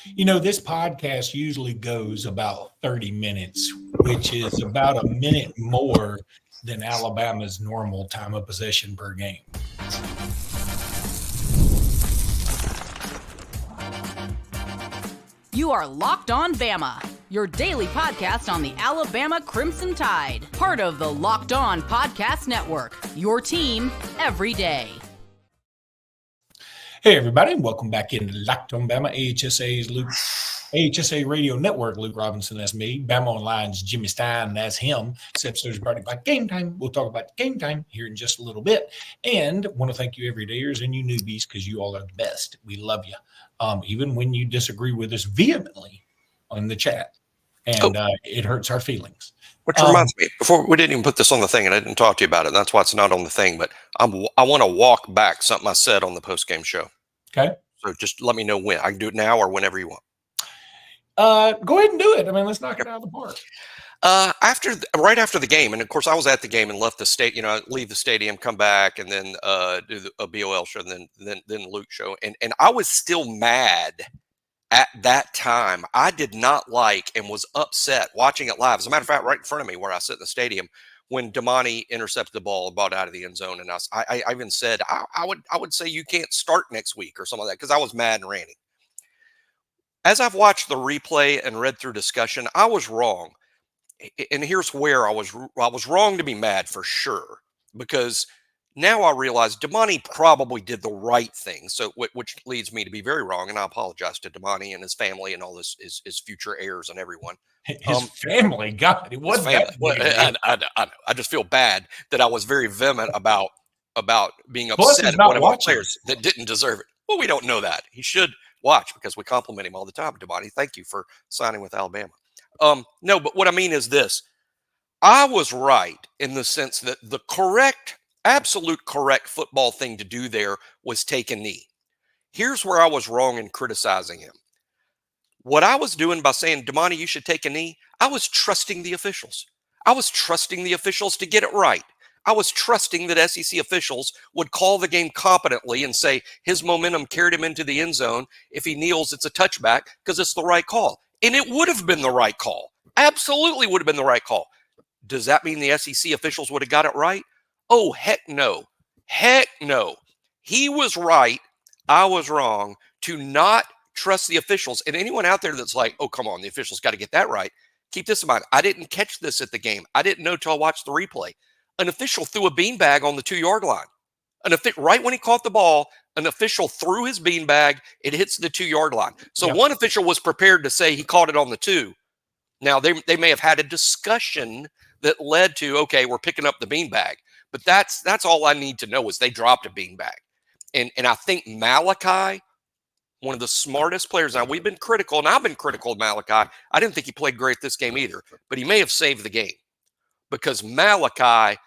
This podcast usually goes about 30 minutes, which is about a minute more than Alabama's normal time of possession per game. You are Locked On Bama, your daily podcast on the Alabama Crimson Tide, part of the Locked On Podcast Network, your team every day. Hey, everybody, and welcome back into Locked On Bama, AHSA Radio Network. Luke Robinson, that's me. Bama Online's Jimmy Stein, that's him. This episode is brought to you by Game Time. We'll talk about Game Time here in just a little bit. And want to thank you everydayers and you newbies because you all are the best. We love you. Even when you disagree with us vehemently on the chat. And it hurts our feelings. Which reminds me, before we didn't even put this on the thing, and I didn't talk to you about it, and that's why it's not on the thing, but I want to walk back something I said on the post-game show. Okay. So just let me know when. I can do it now or whenever you want. Go ahead and do it. I mean, let's knock it out of the park. Right after the game, and of course I was at the game and left the state, leave the stadium, come back, and then do a BOL show, and then Luke show. And I was still mad at that time. I did not like and was upset watching it live. As a matter of fact, right in front of me where I sit in the stadium, when Damani intercepted the ball and brought out of the end zone. And I even said, I would say you can't start next week or something like that, because I was mad and ranting. As I've watched the replay and read through discussion, I was wrong. And here's where I was wrong to be mad for sure, because now I realize Damani probably did the right thing. So, which leads me to be very wrong. And I apologize to Damani and his family and all his future heirs and everyone. His family, God, it wasn't that. I know. I just feel bad that I was very vehement about being upset at one of our players that didn't deserve it. Well, we don't know that. He should watch because we compliment him all the time. Damani, thank you for signing with Alabama. No, but what I mean is this. I was right in the sense that the absolute correct football thing to do there was take a knee. Here's where I was wrong in criticizing him. What I was doing by saying, Damani, you should take a knee, I was trusting the officials. I was trusting the officials to get it right. I was trusting that SEC officials would call the game competently and say his momentum carried him into the end zone. If he kneels, it's a touchback because it's the right call. And it would have been the right call. Absolutely would have been the right call. Does that mean the SEC officials would have got it right? Oh, heck no. Heck no. He was right. I was wrong to not trust the officials. And anyone out there that's like, oh, come on, the officials got to get that right. Keep this in mind. I didn't catch this at the game. I didn't know till I watched the replay. An official threw a beanbag on the 2-yard line. Right when he caught the ball, an official threw his beanbag. It hits the 2-yard line. So One official was prepared to say he caught it on the 2. Now, they may have had a discussion that led to, okay, we're picking up the beanbag. But that's all I need to know is they dropped a beanbag. And I think Malachi, one of the smartest players. Now, we've been critical, and I've been critical of Malachi. I didn't think he played great this game either, but he may have saved the game because Malachi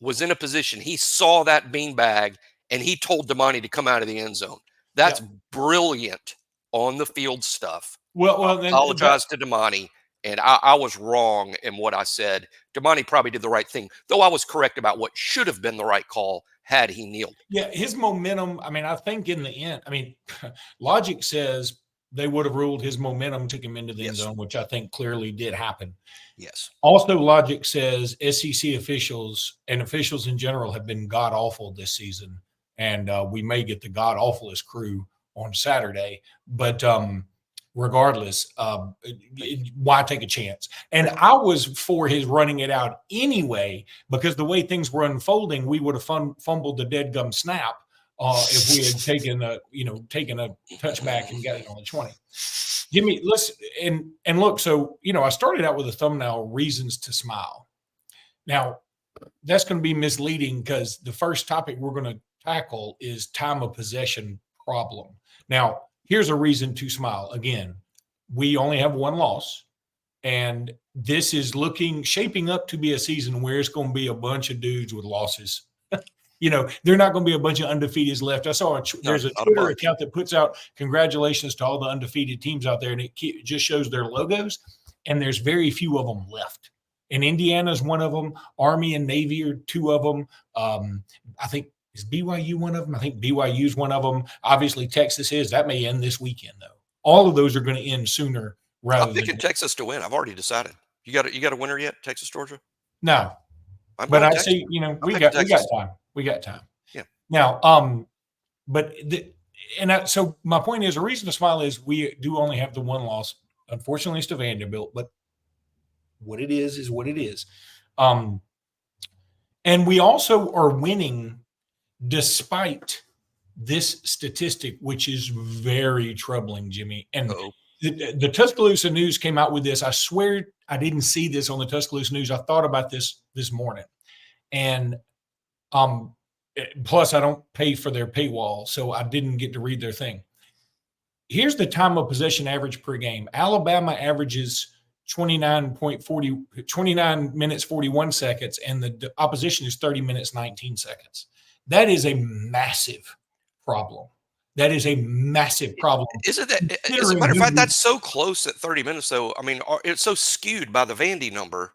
was in a position. He saw that beanbag, and he told Damani to come out of the end zone. That's brilliant on the field stuff. Well, then, apologize to Damani, and I was wrong in what I said. Damani probably did the right thing, though I was correct about what should have been the right call had he kneeled. Yeah, his momentum, I think in the end, logic says they would have ruled his momentum took him into the end zone, which I think clearly did happen. Yes. Also, logic says SEC officials and officials in general have been god-awful this season, and we may get the god-awfulest crew on Saturday. But regardless, why take a chance? And I was for his running it out anyway, because the way things were unfolding, we would have fumbled the dead gum snap if we had taken a touchback and got it on the 20. Jimmy, listen, and look, so, I started out with a thumbnail, reasons to smile. Now, that's going to be misleading because the first topic we're going to tackle is time of possession problem. Now, here's a reason to smile. Again, we only have one loss, and this is shaping up to be a season where it's going to be a bunch of dudes with losses. They're not going to be a bunch of undefeateds left. I saw there's a Twitter account that puts out congratulations to all the undefeated teams out there, and it just shows their logos, and there's very few of them left. And Indiana's one of them. Army and Navy are two of them. I think is BYU one of them. I think BYU's one of them. Obviously, Texas is. That may end this weekend, though. all of those are going to end sooner rather I'm picking Texas to win. I've already decided. You got a winner yet? Texas, Georgia? No. But I say, we got time. We got time. Yeah. Now, so my point is, a reason to smile is we do only have the one loss. Unfortunately, it's to Vanderbilt, but what it is what it is. And we also are winning despite this statistic, which is very troubling, Jimmy. And the Tuscaloosa News came out with this. I swear I didn't see this on the Tuscaloosa News. I thought about this morning. And plus, I don't pay for their paywall, so I didn't get to read their thing. Here's the time of possession average per game. Alabama averages 29 minutes, 41 seconds, and the opposition is 30 minutes, 19 seconds. That is a massive problem. That is a massive problem. Isn't that, as a matter of fact, that's so close at 30 minutes, though. I mean, it's so skewed by the Vandy number.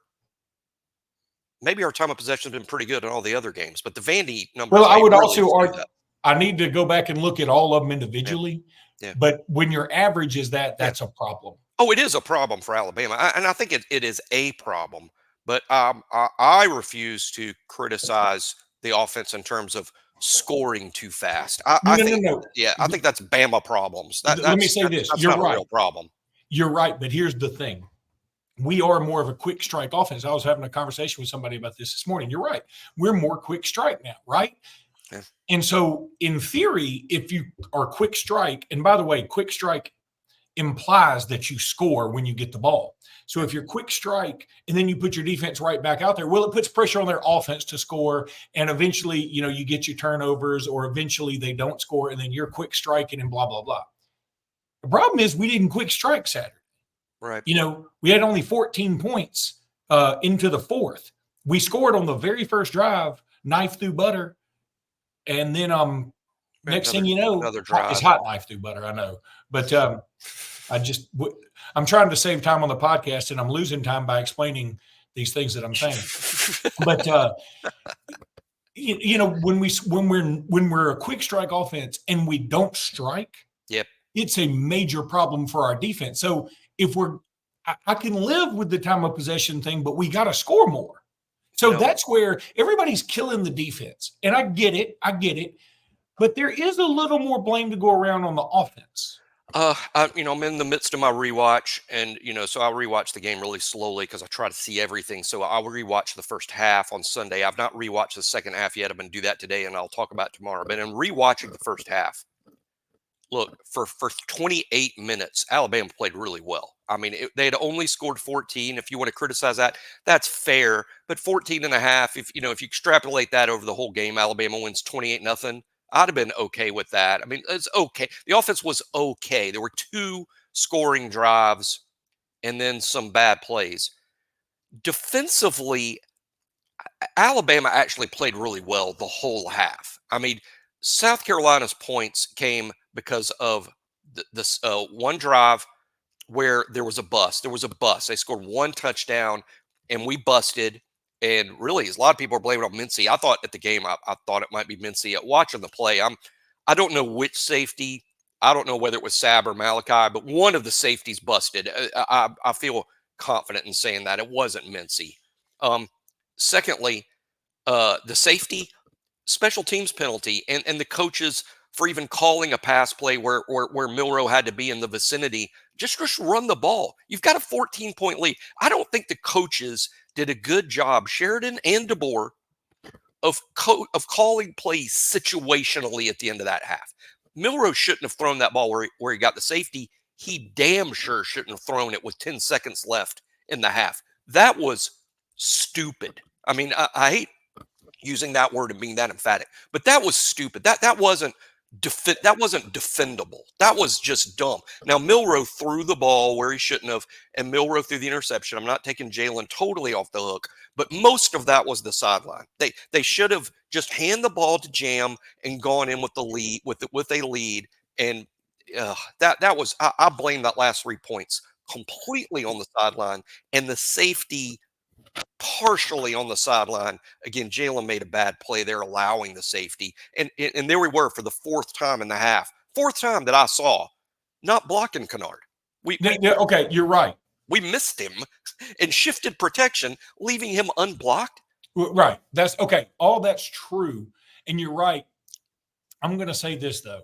Maybe our time of possession has been pretty good in all the other games, but the Vandy number. Well, I would also argue, I need to go back and look at all of them individually. Yeah. But when your average is that's a problem. Oh, it is a problem for Alabama. And I think it is a problem. But I refuse to criticize the offense in terms of scoring too fast. I think that's Bama problems. Let me say this. That's You're not right. a real problem. You're right. But here's the thing. We are more of a quick strike offense. I was having a conversation with somebody about this morning. You're right. We're more quick strike now, right? Yeah. And so in theory, if you are quick strike, and by the way, quick strike implies that you score when you get the ball. So if you're quick strike and then you put your defense right back out there, well, it puts pressure on their offense to score. And eventually, you get your turnovers, or eventually they don't score, and then you're quick striking and blah, blah, blah. The problem is we didn't quick strike Saturday. Right. We had only 14 points into the fourth. We scored on the very first drive, knife through butter. And then next thing you know, it's hot knife through butter, I know. But I'm trying to save time on the podcast, and I'm losing time by explaining these things that I'm saying. But when we're a quick strike offense and we don't strike, it's a major problem for our defense. So if I can live with the time of possession thing, but we got to score more. So that's where everybody's killing the defense. And I get it. But there is a little more blame to go around on the offense. I'm in the midst of my rewatch, and so I'll rewatch the game really slowly because I try to see everything. So I'll rewatch the first half on Sunday. I've not rewatched the second half yet. I'm going to do that today, and I'll talk about it tomorrow. But in rewatching the first half, look, for 28 minutes, Alabama played really well. I mean, they had only scored 14. If you want to criticize that, that's fair. But 14 and a half, if you extrapolate that over the whole game, Alabama wins 28-0. I'd have been okay with that. I mean, it's okay. The offense was okay. There were 2 scoring drives and then some bad plays. Defensively, Alabama actually played really well the whole half. I mean, South Carolina's points came because of this one drive where there was a bust. They scored 1 touchdown, and we busted. And really, a lot of people are blaming on Mincy. I thought at the game, I thought it might be Mincy. Watching the play, I don't know which safety. I don't know whether it was Sab or Malachi, but one of the safeties busted. I feel confident in saying that it wasn't Mincy. Secondly, the safety, special teams penalty, and the coaches for even calling a pass play where Milroe had to be in the vicinity. Just run the ball. You've got a 14-point lead. I don't think the coaches did a good job, Sheridan and DeBoer, of calling plays situationally at the end of that half. Milroe shouldn't have thrown that ball where he got the safety. He damn sure shouldn't have thrown it with 10 seconds left in the half. That was stupid. I mean, I hate using that word and being that emphatic, but that was stupid. That wasn't defendable. That was just dumb. Now, Milroe threw the ball where he shouldn't have, and Milroe threw the interception. I'm not taking Jalen totally off the hook, but most of that was the sideline. They should have just hand the ball to Jam and gone in with the lead with a lead. And that was I blame that last 3 points completely on the sideline, and the safety partially on the sideline. Again, Jalen made a bad play there, allowing the safety. And there we were for the 4th time in the half. 4th time that I saw not blocking Kennard. Okay, you're right. We missed him and shifted protection, leaving him unblocked. Right. That's okay. All that's true. And you're right. I'm going to say this, though.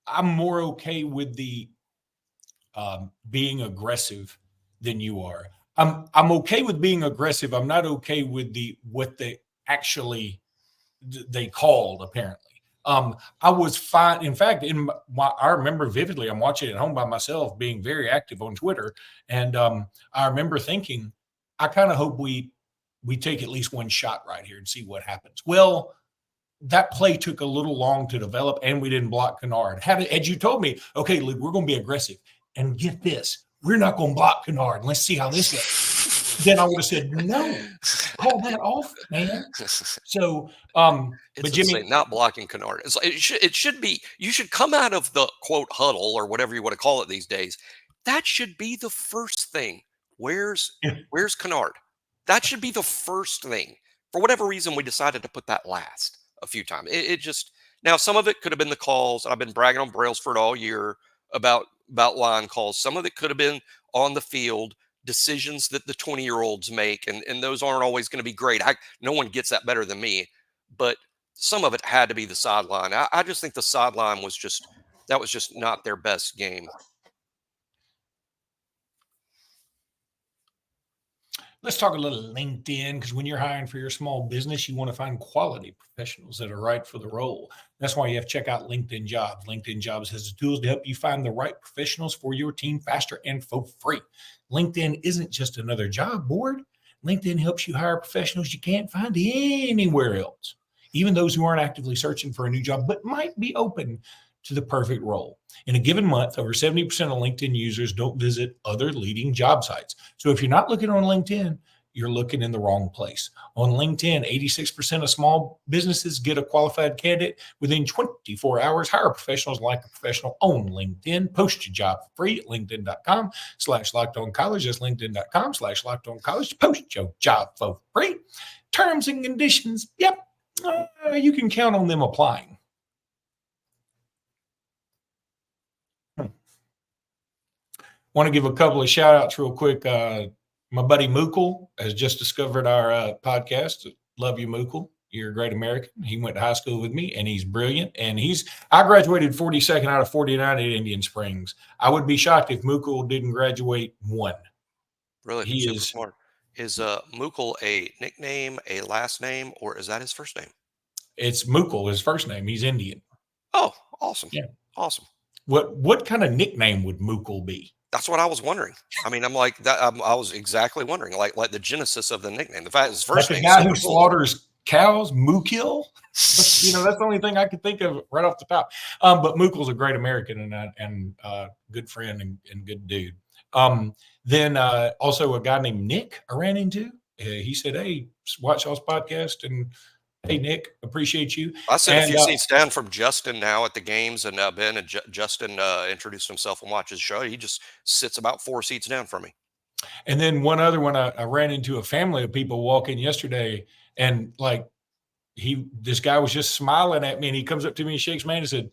I'm more okay with the being aggressive than you are. I'm okay with being aggressive. I'm not okay with what they actually they called, apparently. I was fine. In fact, I remember vividly, I'm watching it at home by myself, being very active on Twitter. And I remember thinking, I kind of hope we take at least one shot right here and see what happens. Well, that play took a little long to develop, and we didn't block Kennard. Had you told me, okay, Luke, we're going to be aggressive, and get this, we're not going to block Kennard. Let's see how this goes. Then I would have said, no, call that off, man. So, but Jimmy, not blocking Kennard. It should be. You should come out of the quote huddle or whatever you want to call it these days. That should be the first thing. Where's Kennard? That should be the first thing. For whatever reason, we decided to put that last a few times. It just now some of it could have been the calls. I've been bragging on Brailsford all year about line calls. Some of it could have been on the field. Decisions that the 20-year-olds make, and those aren't always going to be great. No one gets that better than me, but some of it had to be the sideline. I just think the sideline was just not their best game. Let's talk a little LinkedIn, because when you're hiring for your small business, you want to find quality professionals that are right for the role. That's why you have to check out LinkedIn Jobs. LinkedIn Jobs has the tools to help you find the right professionals for your team faster and for free. LinkedIn isn't just another job board. LinkedIn helps you hire professionals you can't find anywhere else, even those who aren't actively searching for a new job but might be open to the perfect role. In a given month, over 70% of LinkedIn users don't visit other leading job sites. So if you're not looking on LinkedIn, you're looking in the wrong place. On LinkedIn, 86% of small businesses get a qualified candidate within 24 hours. Hire professionals like a professional on LinkedIn. Post your job for free at linkedin.com/lockedoncollege. That's linkedin.com/lockedoncollege. Post your job for free. Terms and conditions, yep, you can count on them applying. Want to give a couple of shout outs real quick. My buddy Mookle has just discovered our podcast. Love you, Mookle. You're a great American. He went to high school with me, and he's brilliant. And I graduated 42nd out of 49 at Indian Springs. I would be shocked if Mookle didn't graduate one. Really? He is smart. Is Mookle a nickname, a last name, or is that his first name? It's Mookle, his first name. He's Indian. Oh, awesome. Yeah. Awesome. What kind of nickname would Mookle be? That's what I was wondering. I mean, I'm like that. I was exactly wondering, like the genesis of the nickname. The fact his first name. The guy who slaughters cows, Mookill. That's the only thing I could think of right off the top. But Mookle's a great American and good friend and good dude. Then also a guy named Nick I ran into. He said, "Hey, watch y'all's podcast," and hey, Nick, appreciate you. I sent a few seats down from Justin now at the games, and Ben and Justin introduced himself and watched his show. He just sits about 4 seats down from me. And then one other one, I ran into a family of people walking yesterday, and this guy was just smiling at me, and he comes up to me and shakes my hand and said,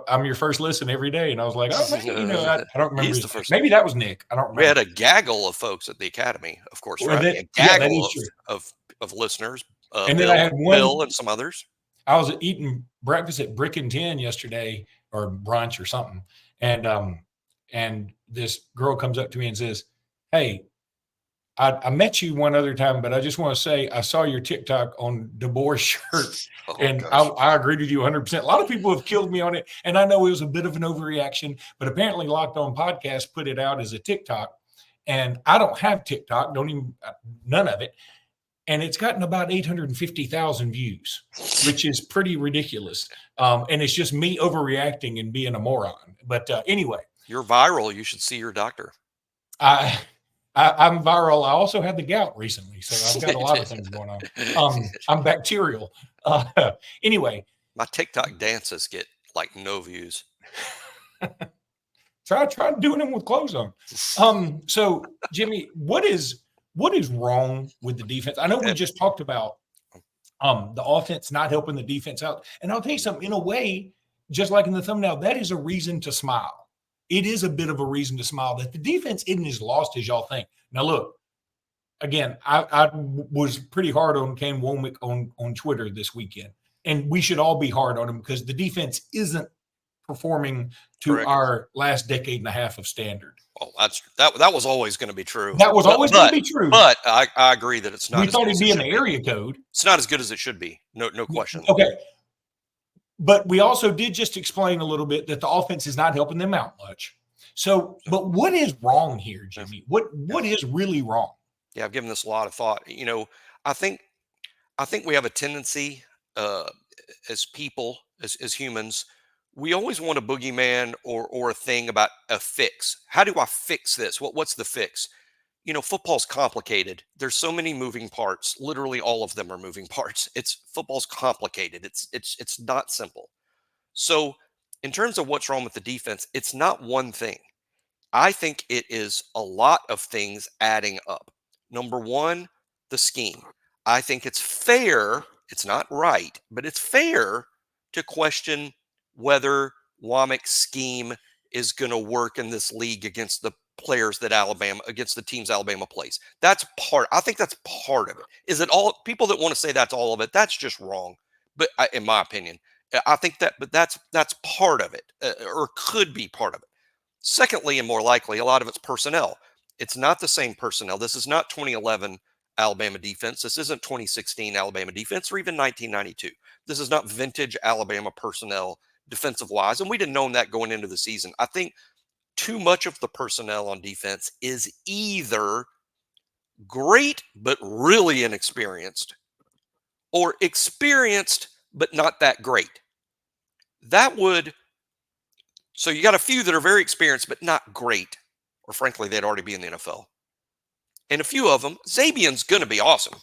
I'm your first listen every day. And I was like, oh, man, I don't remember. He's the first. Maybe that was Nick. I don't remember. We had a gaggle of folks at the Academy, of course, right? A gaggle of listeners. And then I had Bill and some others. I was eating breakfast at Brick and Tin yesterday, or brunch or something. And this girl comes up to me and says, hey, I met you one other time, but I just want to say I saw your TikTok on DeBoer's shirt, and I agreed with you 100%. A lot of people have killed me on it, and I know it was a bit of an overreaction, but apparently Locked On Podcast put it out as a TikTok, and I don't have TikTok, none of it, and it's gotten about 850,000 views, which is pretty ridiculous, and it's just me overreacting and being a moron. But anyway. You're viral. You should see your doctor. I'm viral. I also had the gout recently, so I've got a lot of things going on. I'm bacterial. Anyway. My TikTok dances get like no views. Try doing them with clothes on. So Jimmy, what is wrong with the defense? I know we just talked about the offense not helping the defense out. And I'll tell you something, in a way, just like in the thumbnail, that is a reason to smile. it is a bit of a reason to smile that the defense isn't as lost as y'all think. Now, look, again, I was pretty hard on Kane Womack on Twitter this weekend, and we should all be hard on him because the defense isn't performing to Correct. our last decade and a half of standard. Well, that was always going to be true. That was always going to be true. But I agree that it's not. We thought it'd be in the area code. It's not as good as it should be. No question. Okay. But we also did just explain a little bit that the offense is not helping them out much. So, but what is wrong here, Jimmy? What is really wrong? Yeah, I've given this a lot of thought. I think we have a tendency as people, as humans, we always want a boogeyman or a thing about a fix. How do I fix this? What's the fix? Football's complicated. There's so many moving parts. Literally all of them are moving parts. Football's complicated. It's not simple. So in terms of what's wrong with the defense, it's not one thing. I think it is a lot of things adding up. Number one, the scheme. I think it's fair. It's not right, but it's fair to question whether Womack's scheme is going to work in this league against the players that against the teams Alabama plays. I think that's part of it. Is it all people that want to say that's all of it? That's just wrong. But in my opinion, I think but that's part of it, or could be part of it. Secondly, and more likely, a lot of it's personnel. It's not the same personnel. This is not 2011 Alabama defense. This isn't 2016 Alabama defense, or even 1992. This is not vintage Alabama personnel defensive-wise, and we didn't know that going into the season. I think too much of the personnel on defense is either great but really inexperienced, or experienced but not that great. So you got a few that are very experienced but not great, or frankly, they'd already be in the NFL. And a few of them, Zabian's going to be awesome.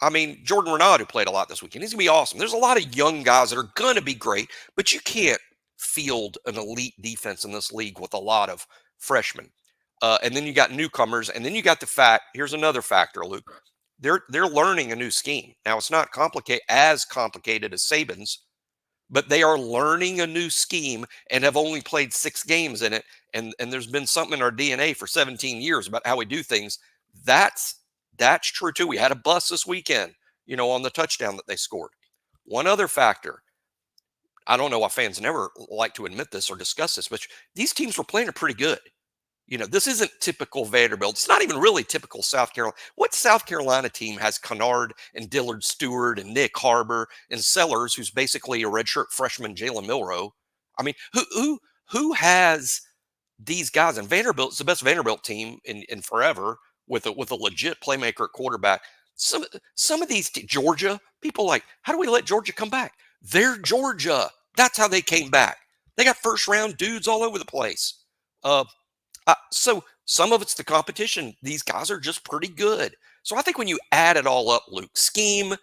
I mean, Jordan Renaud, who played a lot this weekend, he's going to be awesome. There's a lot of young guys that are going to be great, but you can't field an elite defense in this league with a lot of freshmen. And then you got newcomers, and then you got here's another factor, Luke. They're learning a new scheme. Now, it's not as complicated as Saban's, but they are learning a new scheme and have only played 6 games in it. And there's been something in our DNA for 17 years about how we do things. That's true too. We had a bust this weekend, on the touchdown that they scored. One other factor, I don't know why fans never like to admit this or discuss this, but these teams were playing pretty good. This isn't typical Vanderbilt. It's not even really typical South Carolina. What South Carolina team has Kennard and Dillard Stewart and Nick Harbor and Sellers, who's basically a redshirt freshman Jalen Milroe? I mean, who has these guys? And Vanderbilt's the best Vanderbilt team in forever with a legit playmaker at quarterback. Some of these Georgia people how do we let Georgia come back? They're Georgia. That's how they came back. They got first round dudes all over the place. So some of it's the competition. These guys are just pretty good. So I think when you add it all up, Luke, scheme,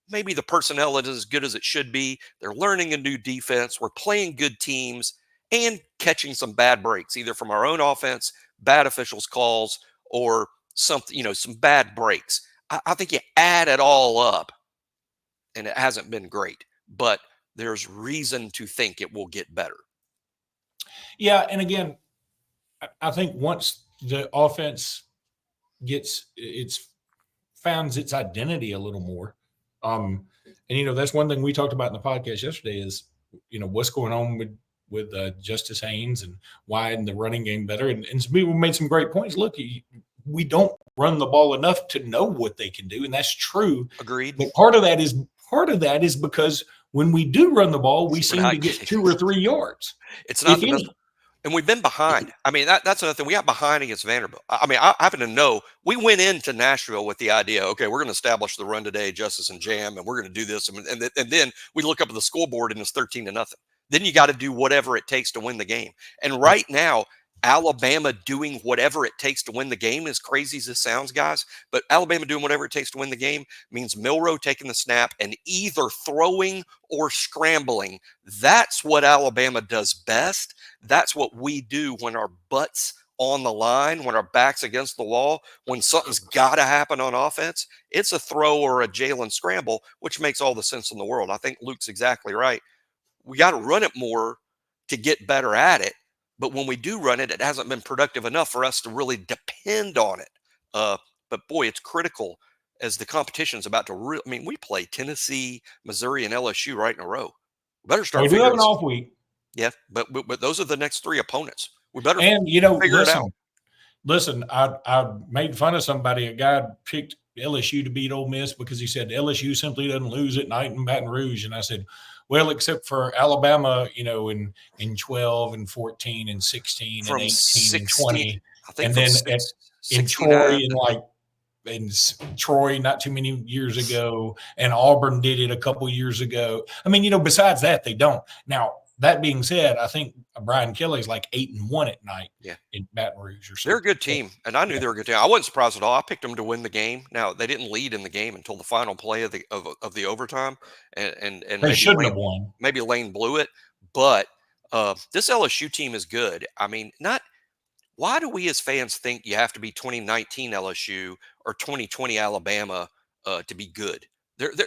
maybe the personnel isn't as good as it should be. They're learning a new defense. We're playing good teams and catching some bad breaks, either from our own offense, bad officials' calls, or something, some bad breaks. I think you add it all up, and it hasn't been great, but there's reason to think it will get better. Yeah, and again, I think once the offense finds its identity a little more, and that's one thing we talked about in the podcast yesterday is what's going on with Justice Haynes and why in the running game better, and some people made some great points. Look, we don't run the ball enough to know what they can do, and that's true. Agreed. But part of that is because when we do run the ball, we seem to get 2 or 3 yards. It's not the best. And we've been behind. I mean, that's another thing. We got behind against Vanderbilt. I mean, I happen to know we went into Nashville with the idea, okay, we're going to establish the run today, Justice and Jam, and we're going to do this. And then we look up at the scoreboard and it's 13-0. Then you got to do whatever it takes to win the game. And right now, Alabama doing whatever it takes to win the game, as crazy as this sounds, guys, but Alabama doing whatever it takes to win the game means Milroe taking the snap and either throwing or scrambling. That's what Alabama does best. That's what we do when our butts on the line, when our back's against the wall, when something's got to happen on offense. It's a throw or a Jalen scramble, which makes all the sense in the world. I think Luke's exactly right. We got to run it more to get better at it. But when we do run it, it hasn't been productive enough for us to really depend on it. But boy, it's critical as the competition's about to. I mean, we play Tennessee, Missouri, and LSU right in a row. We better start. We do have an off week. Yeah, but those are the next 3 opponents. We better figure it out. Listen, I made fun of somebody. A guy picked LSU to beat Ole Miss because he said LSU simply doesn't lose at night in Baton Rouge, and I said, well, except for Alabama, in 12 and 14 and 16 From and 18 and 60, 20, I think and then in Troy in Troy not too many years ago, and Auburn did it a couple years ago. I mean, besides that, they don't. Now, that being said, I think Brian Kelly's like 8-1 at night in Baton Rouge or something. They're a good team, and I knew they were a good team. I wasn't surprised at all. I picked them to win the game. Now, they didn't lead in the game until the final play of the overtime, and they shouldn't have won. Maybe Lane blew it, but this LSU team is good. I mean, why do we as fans think you have to be 2019 LSU or 2020 Alabama to be good?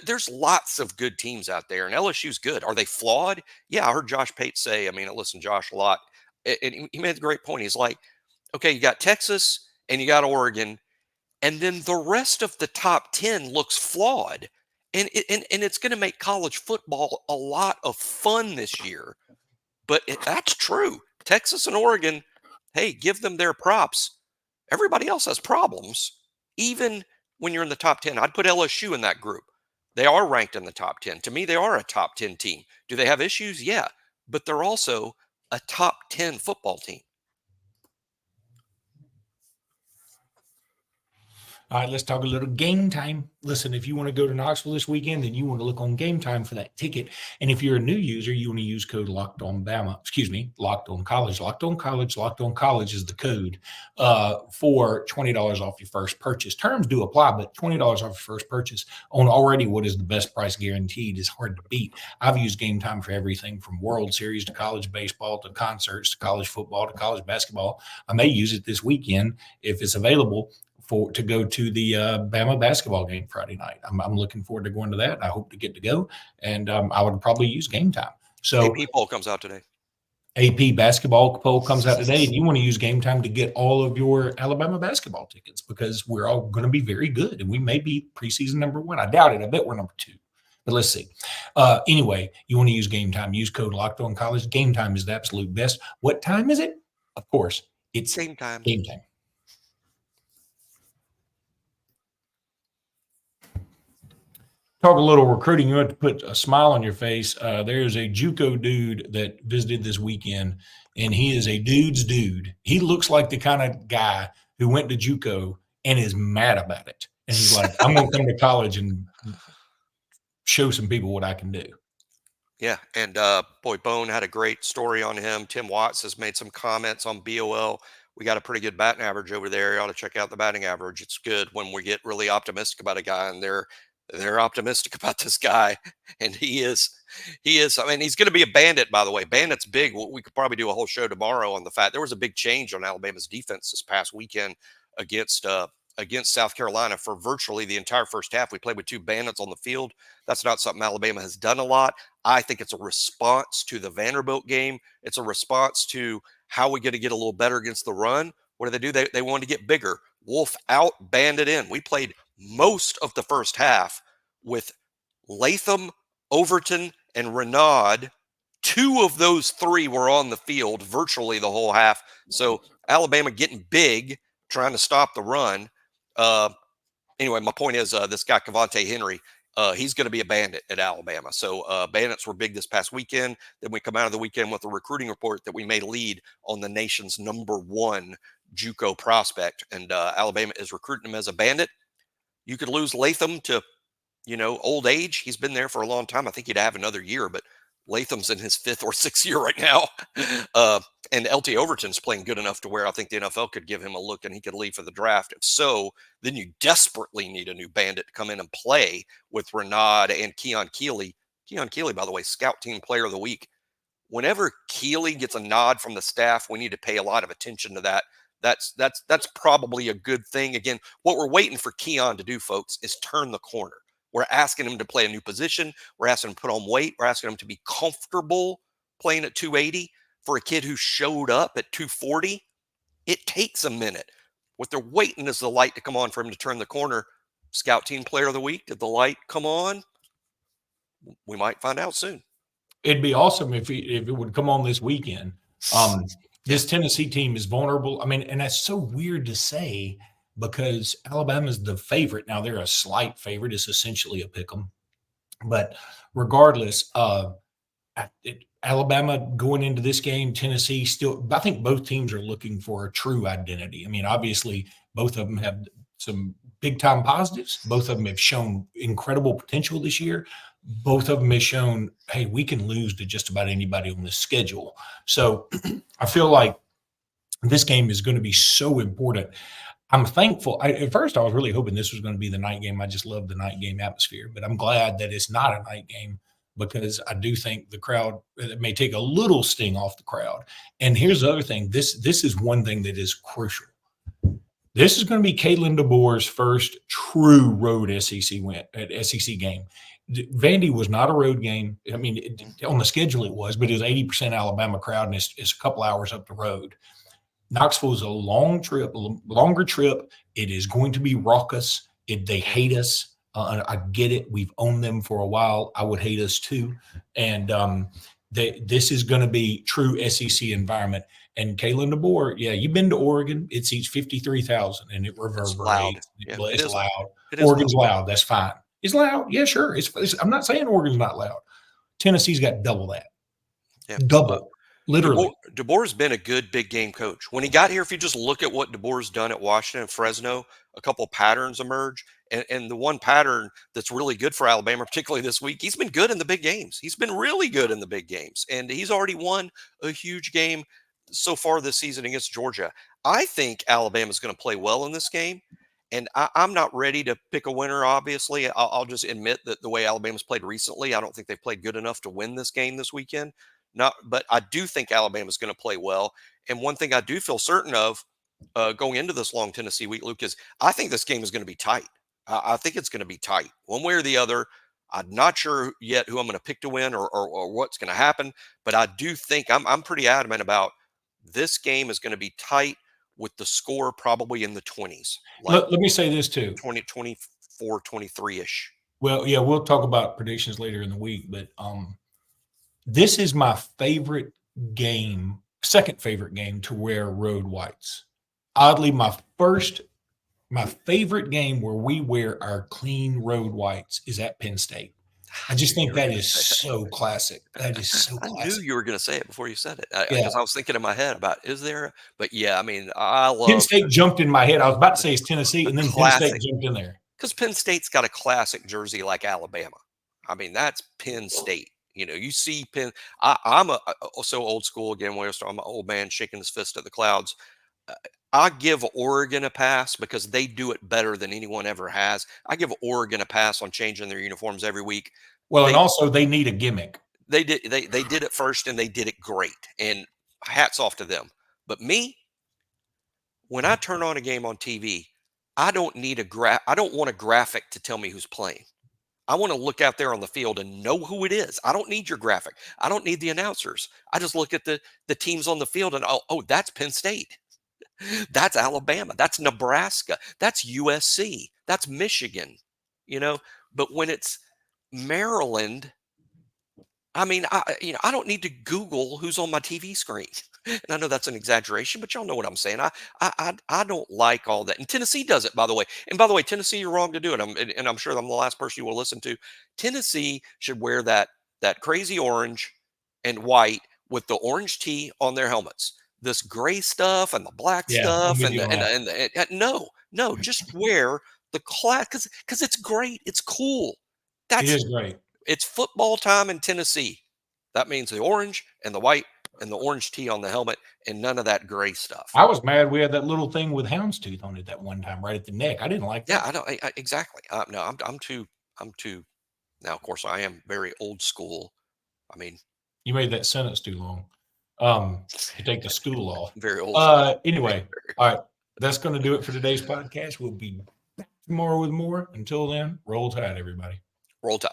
There's lots of good teams out there, and LSU's good. Are they flawed? Yeah, I heard Josh Pate say, I mean, I listen to Josh a lot, and he made a great point. He's like, okay, you got Texas and you got Oregon, and then the rest of the top 10 looks flawed. And it's going to make college football a lot of fun this year. But that's true. Texas and Oregon, hey, give them their props. Everybody else has problems, even when you're in the top 10. I'd put LSU in that group. They are ranked in the top 10. To me, they are a top 10 team. Do they have issues? Yeah. But they're also a top 10 football team. All right, let's talk a little game time. Listen, if you want to go to Knoxville this weekend, then you want to look on Game Time for that ticket. And if you're a new user, you want to use code Locked On Bama. Locked On College. Locked On College. Locked On College is the code for $20 off your first purchase. Terms do apply, but $20 off your first purchase on already what is the best price guaranteed is hard to beat. I've used Game Time for everything from World Series to college baseball to concerts to college football to college basketball. I may use it this weekend if it's available to go to the Bama basketball game Friday night. I'm looking forward to going to that. I hope to get to go, and I would probably use Game Time. So AP poll comes out today. AP basketball poll comes out today, and you want to use Game Time to get all of your Alabama basketball tickets because we're all going to be very good, and we may be preseason number 1. I doubt it. I bet we're number 2. But let's see. Anyway, you want to use Game Time. Use code Locked On College. Game Time is the absolute best. What time is it? Of course, it's Game Time. Game Time. Talk a little recruiting. You have to put a smile on your face. There's a JUCO dude that visited this weekend, and he is a dude's dude. He looks like the kind of guy who went to JUCO and is mad about it. And he's like, I'm going to come to college and show some people what I can do. Yeah, and boy, Bone had a great story on him. Tim Watts has made some comments on BOL. We got a pretty good batting average over there. You ought to check out the batting average. It's good when we get really optimistic about a guy, and they're optimistic about this guy, and he is. I mean, he's going to be a bandit, by the way. Bandit's big. We could probably do a whole show tomorrow on the fact there was a big change on Alabama's defense this past weekend against South Carolina for virtually the entire first half. We played with 2 bandits on the field. That's not something Alabama has done a lot. I think it's a response to the Vanderbilt game. It's a response to how we get to get a little better against the run. What do? They wanted to get bigger. Wolf out, bandit in. We played most of the first half with Latham, Overton, and Renaud. 2 of those 3 were on the field virtually the whole half. So Alabama getting big, trying to stop the run. Anyway, my point is this guy, Cavante Henry, he's going to be a bandit at Alabama. So bandits were big this past weekend. Then we come out of the weekend with a recruiting report that we may lead on the nation's number 1 JUCO prospect. And Alabama is recruiting him as a bandit. You could lose Latham to, old age. He's been there for a long time. I think he'd have another year, but Latham's in his 5th or 6th year right now. And LT Overton's playing good enough to where I think the NFL could give him a look and he could leave for the draft. If so, then you desperately need a new bandit to come in and play with Renaud and Keon Keeley. Keon Keeley, by the way, Scout Team Player of the Week. Whenever Keeley gets a nod from the staff, we need to pay a lot of attention to that. That's probably a good thing. Again, what we're waiting for Keon to do, folks, is turn the corner. We're asking him to play a new position. We're asking him to put on weight. We're asking him to be comfortable playing at 280. for a kid who showed up at 240, it takes a minute. What they're waiting is the light to come on for him to turn the corner. Scout team player of the week. Did the light come on? We might find out soon. It'd be awesome if it would come on this weekend. This Tennessee team is vulnerable. I mean, and that's so weird to say because Alabama's the favorite. Now they're a slight favorite. It's essentially a pick 'em. But regardless, Alabama going into this game, Tennessee still, I think both teams are looking for a true identity. I mean, obviously, both of them have some big time positives. Both of them have shown incredible potential this year. Both of them have shown, hey, we can lose to just about anybody on this schedule. So I feel like this game is going to be so important. I'm thankful. At first, I was really hoping this was going to be the night game. I just love the night game atmosphere, but I'm glad that it's not a night game because I do think the crowd, it may take a little sting off the crowd. And here's the other thing. This is one thing that is crucial. This is going to be Kalen DeBoer's first true road SEC game. Vandy was not a road game. I mean, on the schedule it was, but it was 80% Alabama crowd, and it's a couple hours up the road. Knoxville is a longer trip. It is going to be raucous. They hate us. I get it. We've owned them for a while. I would hate us too. And this is going to be true SEC environment. And Kalen DeBoer, yeah, you've been to Oregon. It seats 53,000 and it reverberates. Loud. It's loud. Oregon's loud. That's fine. It's loud. Yeah, sure. I'm not saying Oregon's not loud. Tennessee's got double that. Yeah. Double. Literally. DeBoer's been a good big game coach. When he got here, if you just look at what DeBoer's done at Washington and Fresno, a couple patterns emerge. And the one pattern that's really good for Alabama, particularly this week, he's been good in the big games. He's been really good in the big games. And he's already won a huge game so far this season against Georgia. I think Alabama's going to play well in this game. And I'm not ready to pick a winner, obviously. I'll just admit that the way Alabama's played recently, I don't think they've played good enough to win this game this weekend. But I do think Alabama's going to play well. And one thing I do feel certain of going into this long Tennessee week, Luke, is I think this game is going to be tight. I think it's going to be tight one way or the other. I'm not sure yet who I'm going to pick to win or what's going to happen. But I do think I'm pretty adamant about this game is going to be tight with the score probably in the 20s. Let me say this too. 24, 23-ish. Well, yeah, we'll talk about predictions later in the week. But this is my favorite game, second favorite game to wear road whites. Oddly, my favorite game where we wear our clean road whites is at Penn State. I just think that is so classic. That is so classic. I knew you were going to say it before you said it. Because I was thinking in my head about, is there? But yeah, I mean, I love. Penn State jumped in my head. I was about to say it's Tennessee, and then Penn State jumped in there. Because Penn State's got a classic jersey like Alabama. I mean, that's Penn State. You know, you see Penn. I'm so old school again. I'm an old man shaking his fist at the clouds. I give Oregon a pass because they do it better than anyone ever has. I give Oregon a pass on changing their uniforms every week. Well, and also they need a gimmick. They did it first, and they did it great. And hats off to them. But me, when I turn on a game on TV, I don't need I don't want a graphic to tell me who's playing. I want to look out there on the field and know who it is. I don't need your graphic. I don't need the announcers. I just look at the teams on the field and oh, that's Penn State. That's Alabama. That's Nebraska. That's USC. That's Michigan. You know, but when it's Maryland, I mean, I don't need to Google who's on my TV screen. And I know that's an exaggeration, but y'all know what I'm saying. I don't like all that. And Tennessee does it, by the way. And by the way, Tennessee, you're wrong to do it. And I'm sure I'm the last person you will listen to. Tennessee should wear that crazy orange and white with the orange tee on their helmets. This gray stuff and the black stuff and no, just wear the class because it's great. It's cool. It is great. It's football time in Tennessee. That means the orange and the white and the orange tee on the helmet and none of that gray stuff. I was mad we had that little thing with houndstooth on it that one time right at the neck. I didn't like that. Yeah, I don't exactly. No, I'm too. Now, of course, I am very old school. I mean, you made that sentence too long. To take the school off. Very old. Anyway, all right. That's going to do it for today's podcast. We'll be back tomorrow with more. Until then, roll tide, everybody. Roll tide.